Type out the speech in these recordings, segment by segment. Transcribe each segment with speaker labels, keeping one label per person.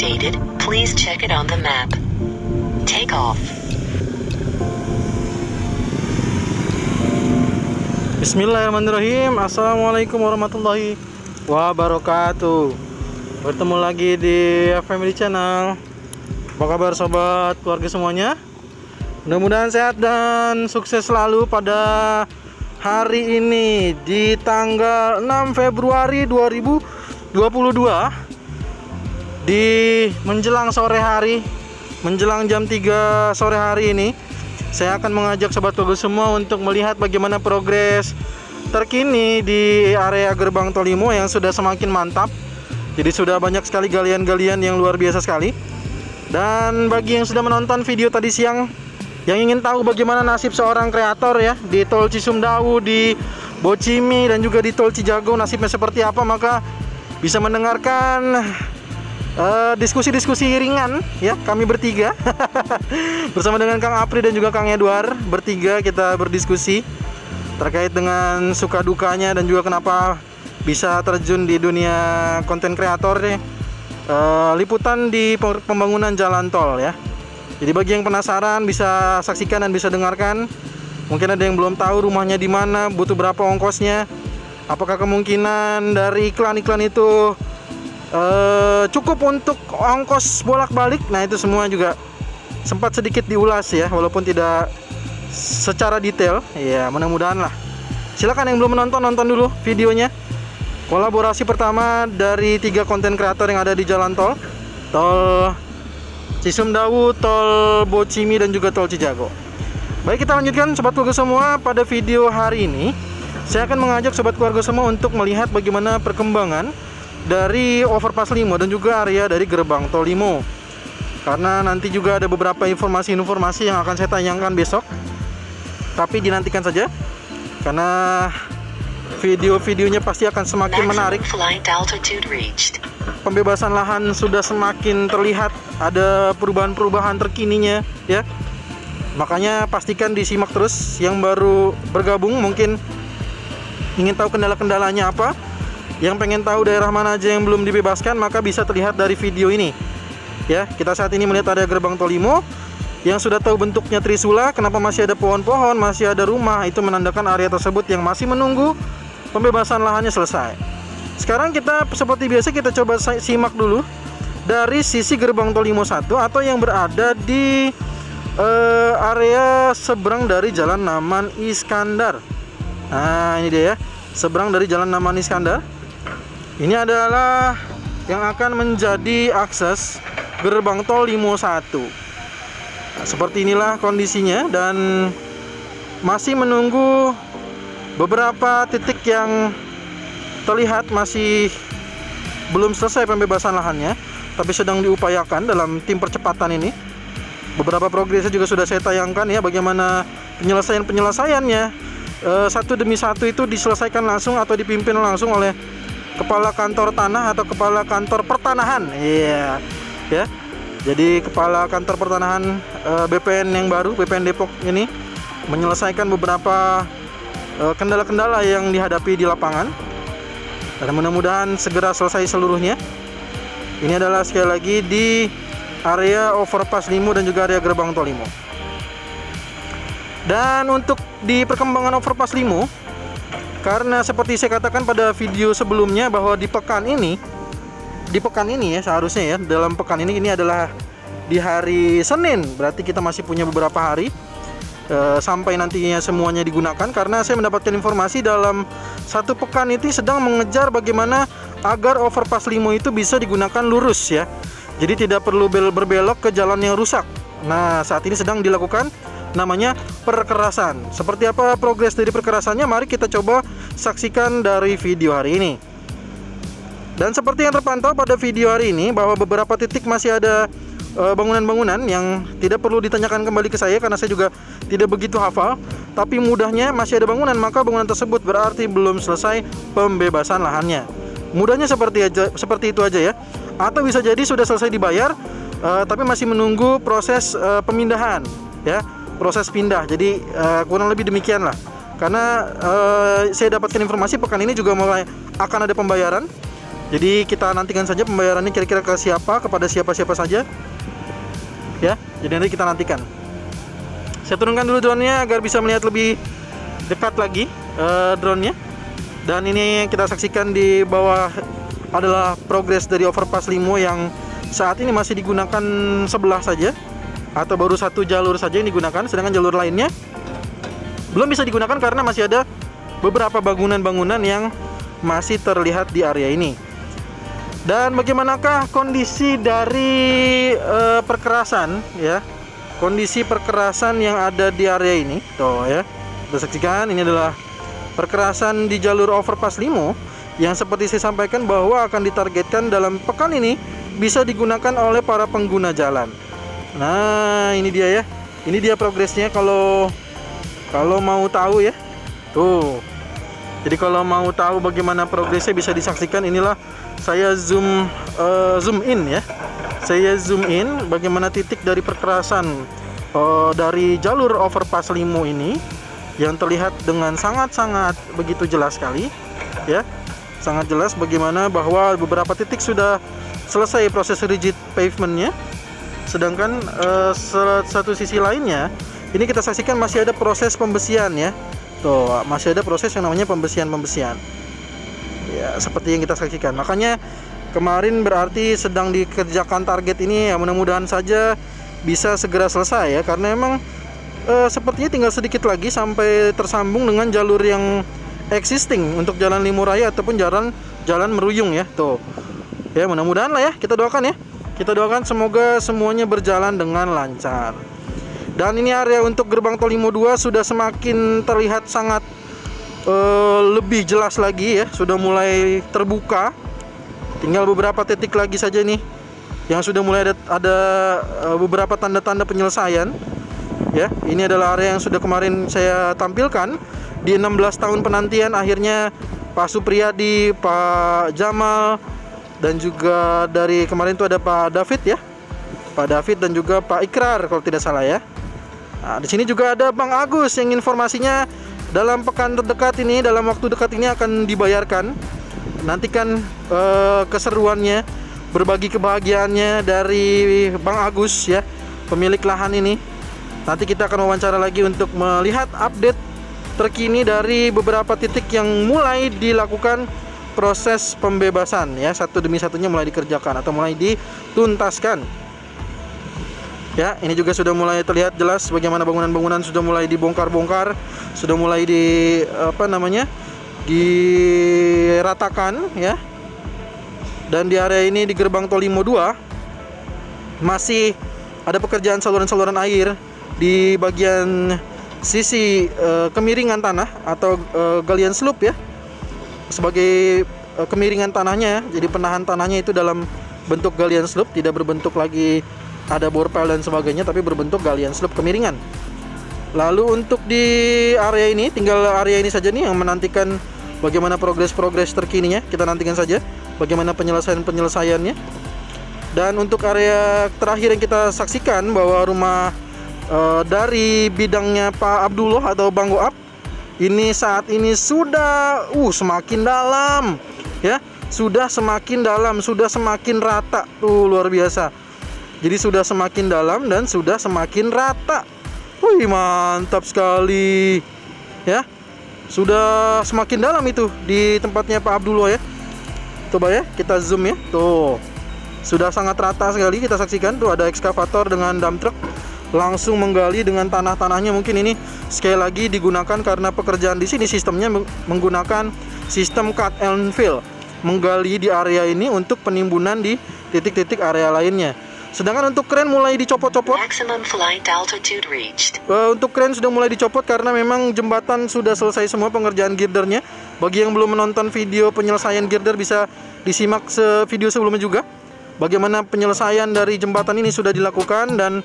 Speaker 1: outdated, please check it on the map. Take off.
Speaker 2: Bismillahirrahmanirrahim. Assalamualaikum warahmatullahi wabarakatuh. Bertemu lagi di Family Channel. Apa kabar sobat keluarga semuanya? Mudah-mudahan sehat dan sukses selalu pada hari ini di tanggal 6 Februari 2022 di menjelang sore hari, menjelang jam 3 sore hari ini. Saya akan mengajak sobat keluarga semua untuk melihat bagaimana progres terkini di area gerbang Tol Limo yang sudah semakin mantap. Jadi sudah banyak sekali galian-galian yang luar biasa sekali. Dan bagi yang sudah menonton video tadi siang, yang ingin tahu bagaimana nasib seorang kreator ya di Tol Cisumdawu, di Bocimi dan juga di Tol Cijago, nasibnya seperti apa, maka bisa mendengarkan diskusi-diskusi ringan ya, kami bertiga bersama dengan Kang Apri dan juga Kang Edward. Bertiga kita berdiskusi terkait dengan suka dukanya dan juga kenapa bisa terjun di dunia konten kreator ya. Liputan di pembangunan jalan tol ya. Jadi bagi yang penasaran bisa saksikan dan bisa dengarkan. Mungkin ada yang belum tahu rumahnya di mana, butuh berapa ongkosnya, apakah kemungkinan dari iklan-iklan itu cukup untuk ongkos bolak-balik. Nah itu semua juga sempat sedikit diulas ya, walaupun tidak secara detail. Ya mudah-mudahan lah. Silakan yang belum menonton, nonton dulu videonya. Kolaborasi pertama dari 3 konten kreator yang ada di jalan tol, Tol Cisumdawu, Tol Bocimi dan juga Tol Cijago. Baik, kita lanjutkan sobat keluarga semua. Pada video hari ini saya akan mengajak sobat keluarga semua untuk melihat bagaimana perkembangan dari overpass Limo dan juga area dari gerbang Tol Limo. Karena nanti juga ada beberapa informasi-informasi yang akan saya tayangkan besok. Tapi dinantikan saja, karena video-videonya pasti akan semakin menarik. Pembebasan lahan sudah semakin terlihat, ada perubahan-perubahan terkininya ya. Makanya pastikan disimak terus. Yang baru bergabung mungkin ingin tahu kendala-kendalanya apa, yang pengen tahu daerah mana aja yang belum dibebaskan, maka bisa terlihat dari video ini ya. Kita saat ini melihat ada gerbang Tol Limo yang sudah tahu bentuknya trisula. Kenapa masih ada pohon-pohon, masih ada rumah, itu menandakan area tersebut yang masih menunggu pembebasan lahannya selesai. Sekarang kita seperti biasa, kita coba simak dulu dari sisi gerbang Tol Limo 1 atau yang berada di area seberang dari Jalan Naman Iskandar. Nah ini dia ya, seberang dari Jalan Naman Iskandar. Ini adalah yang akan menjadi akses gerbang Tol Limo 1. Nah, seperti inilah kondisinya dan masih menunggu beberapa titik yang terlihat masih belum selesai pembebasan lahannya, tapi sedang diupayakan dalam tim percepatan ini. Beberapa progresnya juga sudah saya tayangkan ya, bagaimana penyelesaiannya satu demi satu itu diselesaikan langsung atau dipimpin langsung oleh kepala kantor tanah atau kepala kantor pertanahan. Iya ya. Jadi kepala kantor pertanahan BPN yang baru, BPN Depok ini menyelesaikan beberapa kendala-kendala yang dihadapi di lapangan, dan mudah-mudahan segera selesai seluruhnya. Ini adalah sekali lagi di area overpass Limo dan juga area gerbang Tol Limo. Dan untuk di perkembangan overpass Limo, karena seperti saya katakan pada video sebelumnya bahwa di pekan ini ya seharusnya ya, dalam pekan ini adalah di hari Senin, berarti kita masih punya beberapa hari sampai nantinya semuanya digunakan. Karena saya mendapatkan informasi dalam satu pekan itu sedang mengejar bagaimana agar overpass Limo itu bisa digunakan lurus ya. Jadi tidak perlu berbelok ke jalan yang rusak. Nah saat ini sedang dilakukan namanya perkerasan. Seperti apa progres dari perkerasannya, mari kita coba saksikan dari video hari ini. Dan seperti yang terpantau pada video hari ini, bahwa beberapa titik masih ada bangunan-bangunan yang tidak perlu ditanyakan kembali ke saya karena saya juga tidak begitu hafal. Tapi mudahnya masih ada bangunan, maka bangunan tersebut berarti belum selesai pembebasan lahannya. Mudahnya seperti itu aja ya. Atau bisa jadi sudah selesai dibayar, tapi masih menunggu proses pemindahan ya, proses pindah. Jadi kurang lebih demikian lah. Karena saya dapatkan informasi pekan ini juga mulai akan ada pembayaran. Jadi kita nantikan saja pembayarannya kira-kira ke siapa, kepada siapa-siapa saja. Ya, jadi nanti kita nantikan. Saya turunkan dulu drone-nya agar bisa melihat lebih dekat lagi drone-nya. Dan ini yang kita saksikan di bawah adalah progres dari overpass Limo yang saat ini masih digunakan sebelah saja, atau baru satu jalur saja yang digunakan, sedangkan jalur lainnya belum bisa digunakan karena masih ada beberapa bangunan-bangunan yang masih terlihat di area ini. Dan bagaimanakah kondisi dari perkerasan ya? Kondisi perkerasan yang ada di area ini. Tuh ya. Kita saksikan ini adalah perkerasan di jalur overpass Limo yang seperti saya sampaikan bahwa akan ditargetkan dalam pekan ini bisa digunakan oleh para pengguna jalan. Nah, ini dia ya. Ini dia progresnya kalau mau tahu ya. Tuh. Jadi kalau mau tahu bagaimana progresnya bisa disaksikan, inilah saya zoom in ya. Saya zoom in bagaimana titik dari perkerasan dari jalur overpass Limo ini yang terlihat dengan sangat-sangat begitu jelas sekali ya. Sangat jelas bagaimana bahwa beberapa titik sudah selesai proses rigid pavementnya, sedangkan satu sisi lainnya ini kita saksikan masih ada proses pembesian ya. Tuh, masih ada proses yang namanya pembesian ya, seperti yang kita saksikan. Makanya kemarin berarti sedang dikerjakan target ini ya, mudah-mudahan saja bisa segera selesai ya, karena emang sepertinya tinggal sedikit lagi sampai tersambung dengan jalur yang existing untuk jalan Limo Raya ataupun jalan Meruyung ya. Tuh ya, mudah-mudahan lah ya, kita doakan ya, kita doakan semoga semuanya berjalan dengan lancar. Dan ini area untuk gerbang tol Limo 2 sudah semakin terlihat sangat lebih jelas lagi ya, sudah mulai terbuka. Tinggal beberapa titik lagi saja nih yang sudah mulai ada beberapa tanda-tanda penyelesaian ya. Ini adalah area yang sudah kemarin saya tampilkan di 16 tahun penantian. Akhirnya Pak Supriyadi, Pak Jamal, dan juga dari kemarin itu ada Pak David ya, Pak David dan juga Pak Ikrar kalau tidak salah ya. Nah, di sini juga ada Bang Agus yang informasinya dalam pekan terdekat ini, dalam waktu dekat ini akan dibayarkan. Nantikan keseruannya, berbagi kebahagiaannya dari Bang Agus ya, pemilik lahan ini. Nanti kita akan wawancara lagi untuk melihat update terkini dari beberapa titik yang mulai dilakukan proses pembebasan ya, satu demi satunya mulai dikerjakan atau mulai dituntaskan. Ya, ini juga sudah mulai terlihat jelas bagaimana bangunan-bangunan sudah mulai dibongkar-bongkar, sudah mulai diratakan ya. Dan di area ini di gerbang tol Limo 2 masih ada pekerjaan saluran-saluran air di bagian sisi kemiringan tanah atau galian slope ya. Sebagai kemiringan tanahnya, jadi penahan tanahnya itu dalam bentuk galian slope, tidak berbentuk lagi ada borpel dan sebagainya, tapi berbentuk galian slope kemiringan. Lalu untuk di area ini, tinggal area ini saja nih yang menantikan bagaimana progres terkininya. Kita nantikan saja bagaimana penyelesaiannya. Dan untuk area terakhir yang kita saksikan bahwa rumah dari bidangnya Pak Abdullah atau Bang Goab ini saat ini sudah semakin dalam ya, sudah semakin dalam, sudah semakin rata tuh, luar biasa. Jadi sudah semakin dalam dan sudah semakin rata. Wih, mantap sekali ya. Sudah semakin dalam itu di tempatnya Pak Abdullah ya. Coba ya kita zoom ya. Tuh, sudah sangat rata sekali. Kita saksikan tuh ada ekskavator dengan dump truck langsung menggali dengan tanah-tanahnya. Mungkin ini sekali lagi digunakan karena pekerjaan di sini sistemnya menggunakan sistem cut and fill, menggali di area ini untuk penimbunan di titik-titik area lainnya. Sedangkan untuk kren mulai dicopot-copot. Untuk kren sudah mulai dicopot karena memang jembatan sudah selesai semua pengerjaan girdernya. Bagi yang belum menonton video penyelesaian girder bisa disimak video sebelumnya juga. Bagaimana penyelesaian dari jembatan ini sudah dilakukan dan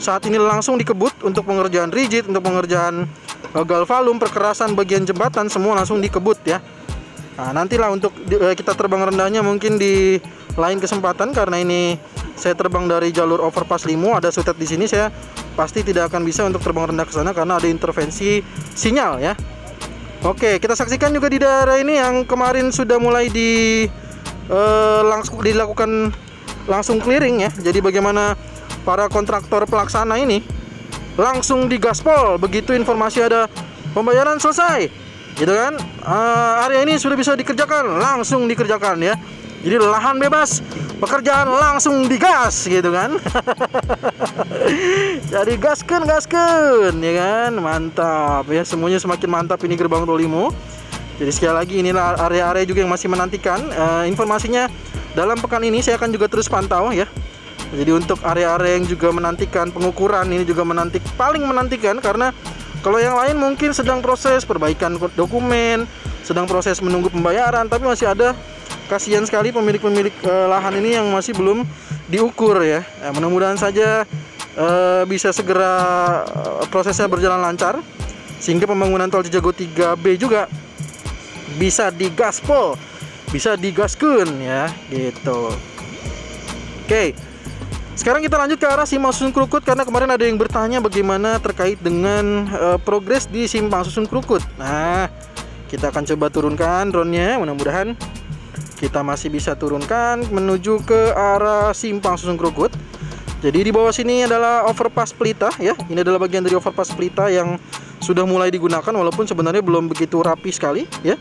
Speaker 2: saat ini langsung dikebut untuk pengerjaan rigid, untuk pengerjaan galvalum, perkerasan bagian jembatan semua langsung dikebut ya. Nah, nantilah untuk kita terbang rendahnya mungkin di lain kesempatan karena ini saya terbang dari jalur overpass Limo, ada sutet di sini, saya pasti tidak akan bisa untuk terbang rendah ke sana karena ada intervensi sinyal ya. Oke, kita saksikan juga di daerah ini yang kemarin sudah mulai langsung dilakukan langsung clearing ya. Jadi bagaimana para kontraktor pelaksana ini langsung digaspol begitu informasi ada pembayaran selesai, gitu kan. Area ini sudah bisa dikerjakan, langsung dikerjakan ya. Jadi lahan bebas, pekerjaan langsung digas, gitu kan. Jadi gaskeun ya kan, mantap ya, semuanya semakin mantap ini gerbang tol Limo. Jadi sekali lagi inilah area-area juga yang masih menantikan informasinya. Dalam pekan ini saya akan juga terus pantau ya. Jadi untuk area-area yang juga menantikan pengukuran ini juga paling menantikan, karena kalau yang lain mungkin sedang proses perbaikan dokumen, sedang proses menunggu pembayaran, tapi masih ada, kasihan sekali pemilik-pemilik lahan ini yang masih belum diukur ya. Mudah-mudahan saja bisa segera prosesnya berjalan lancar sehingga pembangunan tol Cijago 3B juga bisa digaspol, bisa digaskeun ya, gitu. Oke. Sekarang kita lanjut ke arah Simpang Susun Krukut, karena kemarin ada yang bertanya bagaimana terkait dengan progres di Simpang Susun Krukut. Nah, kita akan coba turunkan drone-nya, mudah-mudahan kita masih bisa turunkan menuju ke arah Simpang Susun Krukut. Jadi di bawah sini adalah overpass Pelita ya. Ini adalah bagian dari overpass Pelita yang sudah mulai digunakan, walaupun sebenarnya belum begitu rapi sekali ya.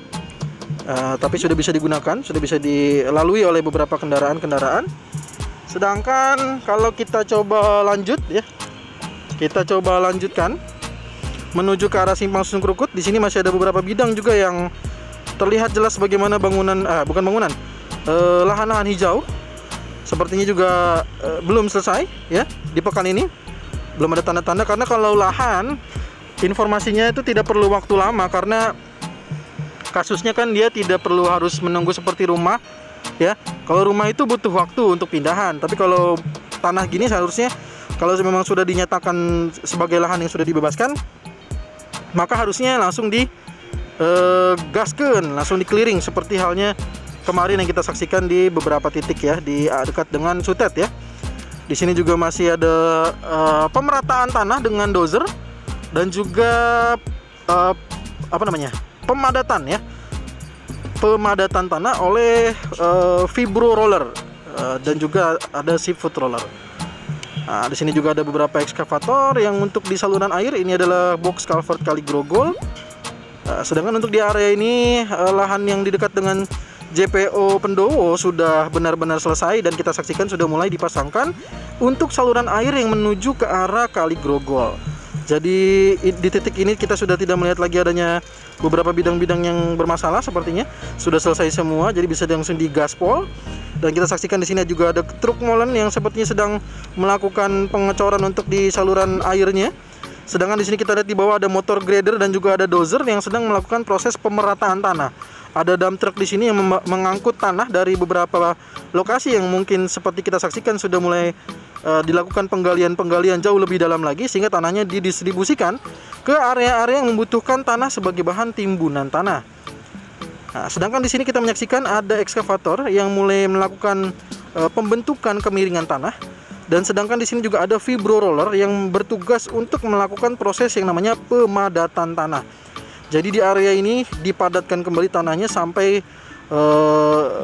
Speaker 2: Tapi sudah bisa digunakan, sudah bisa dilalui oleh beberapa kendaraan-kendaraan. Sedangkan kalau kita coba lanjut ya, kita coba lanjutkan menuju ke arah Simpang Susun Krukut. Di sini masih ada beberapa bidang juga yang terlihat jelas bagaimana lahan-lahan hijau. Sepertinya juga belum selesai ya di pekan ini. Belum ada tanda-tanda, karena kalau lahan informasinya itu tidak perlu waktu lama, karena kasusnya kan dia tidak perlu harus menunggu seperti rumah ya. Kalau rumah itu butuh waktu untuk pindahan, tapi kalau tanah gini seharusnya kalau memang sudah dinyatakan sebagai lahan yang sudah dibebaskan, maka harusnya langsung digaskeun, langsung di clearing, seperti halnya kemarin yang kita saksikan di beberapa titik ya, di dekat dengan Sutet ya. Di sini juga masih ada pemerataan tanah dengan dozer dan juga pemadatan ya. Pemadatan tanah oleh vibro roller dan juga ada seafood roller. Nah, di sini juga ada beberapa ekskavator yang untuk di saluran air. Ini adalah box culvert Kali Grogol. Sedangkan untuk di area ini lahan yang di dekat dengan JPO Pendowo sudah benar-benar selesai dan kita saksikan sudah mulai dipasangkan untuk saluran air yang menuju ke arah Kali Grogol. Jadi di titik ini kita sudah tidak melihat lagi adanya beberapa bidang-bidang yang bermasalah, sepertinya sudah selesai semua, jadi bisa langsung digaspol. Dan kita saksikan di sini juga ada truk molen yang sepertinya sedang melakukan pengecoran untuk di saluran airnya. Sedangkan di sini kita lihat di bawah ada motor grader dan juga ada dozer yang sedang melakukan proses pemerataan tanah. Ada dump truck di sini yang mengangkut tanah dari beberapa lokasi yang mungkin seperti kita saksikan sudah mulai dilakukan penggalian jauh lebih dalam lagi, sehingga tanahnya didistribusikan ke area-area yang membutuhkan tanah sebagai bahan timbunan tanah. Nah, sedangkan di sini kita menyaksikan ada ekskavator yang mulai melakukan pembentukan kemiringan tanah, dan sedangkan di sini juga ada vibro roller yang bertugas untuk melakukan proses yang namanya pemadatan tanah. Jadi di area ini dipadatkan kembali tanahnya sampai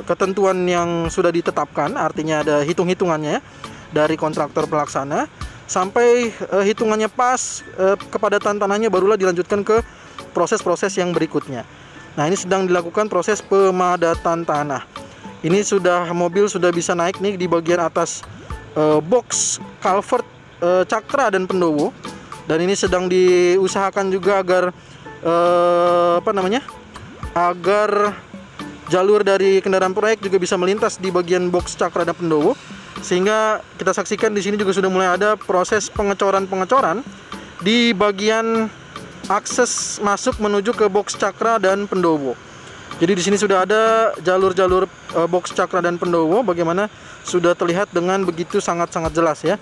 Speaker 2: ketentuan yang sudah ditetapkan, artinya ada hitung-hitungannya dari kontraktor pelaksana, sampai hitungannya pas, kepadatan tanahnya barulah dilanjutkan ke proses-proses yang berikutnya. Nah, ini sedang dilakukan proses pemadatan tanah. Ini mobil sudah bisa naik nih di bagian atas box culvert Cakra dan Pendowo, dan ini sedang diusahakan juga agar agar jalur dari kendaraan proyek juga bisa melintas di bagian box Cakra dan Pendowo, sehingga kita saksikan di sini juga sudah mulai ada proses pengecoran di bagian akses masuk menuju ke box Cakra dan Pendowo. Jadi di sini sudah ada jalur-jalur box Cakra dan Pendowo, bagaimana sudah terlihat dengan begitu sangat-sangat jelas ya.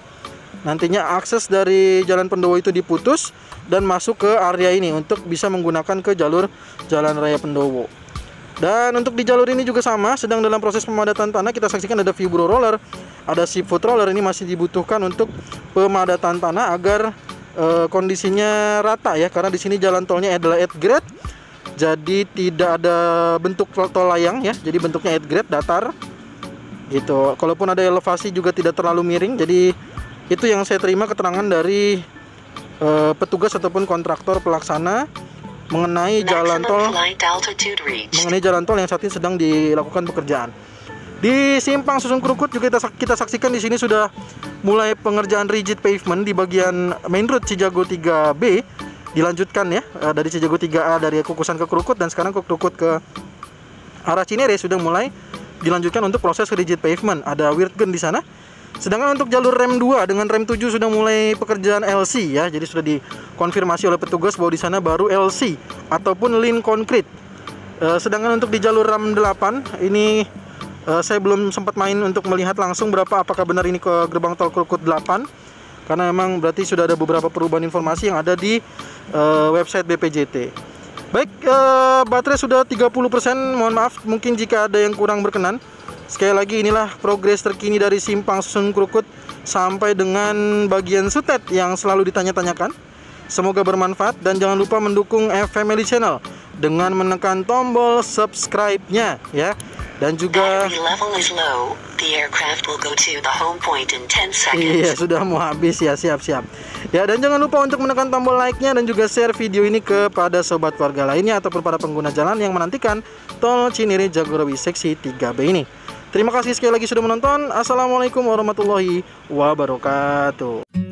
Speaker 2: Nantinya akses dari Jalan Pendowo itu diputus dan masuk ke area ini untuk bisa menggunakan ke jalur Jalan Raya Pendowo. Dan untuk di jalur ini juga sama, sedang dalam proses pemadatan tanah. Kita saksikan ada vibro roller, ada seafood roller, ini masih dibutuhkan untuk pemadatan tanah agar kondisinya rata ya, karena di sini jalan tolnya adalah 8 grade. Jadi tidak ada bentuk tol layang ya, jadi bentuknya 8 grade datar. gitu. Kalaupun ada elevasi juga tidak terlalu miring. Jadi itu yang saya terima keterangan dari petugas ataupun kontraktor pelaksana mengenai jalan tol yang saat ini sedang dilakukan pekerjaan. Di simpang Susun Krukut juga kita saksikan di sini sudah mulai pengerjaan rigid pavement di bagian main road Cijago 3B, dilanjutkan ya dari Cijago 3A dari Kukusan ke Krukut, dan sekarang ke Krukut ke arah Cinere sudah mulai dilanjutkan untuk proses rigid pavement. Ada Wirtgen di sana. Sedangkan untuk jalur rem 2 dengan rem 7 sudah mulai pekerjaan LC ya. Jadi sudah dikonfirmasi oleh petugas bahwa di sana baru LC ataupun lean concrete. Sedangkan untuk di jalur rem 8 ini saya belum sempat main untuk melihat langsung apakah benar ini ke gerbang tol Krukut 8, karena memang berarti sudah ada beberapa perubahan informasi yang ada di website BPJT. Baik, baterai sudah 30%, mohon maaf mungkin jika ada yang kurang berkenan. Sekali lagi inilah progres terkini dari simpang Susun Krukut sampai dengan bagian Sutet yang selalu ditanya-tanyakan. Semoga bermanfaat dan jangan lupa mendukung FMLI Channel dengan menekan tombol subscribe-nya ya. Dan juga iya, sudah mau habis ya, siap-siap. Ya, dan jangan lupa untuk menekan tombol like-nya dan juga share video ini kepada sobat warga lainnya ataupun para pengguna jalan yang menantikan tol Cinere Jagorawi seksi 3B ini. Terima kasih sekali lagi sudah menonton. Assalamualaikum warahmatullahi wabarakatuh.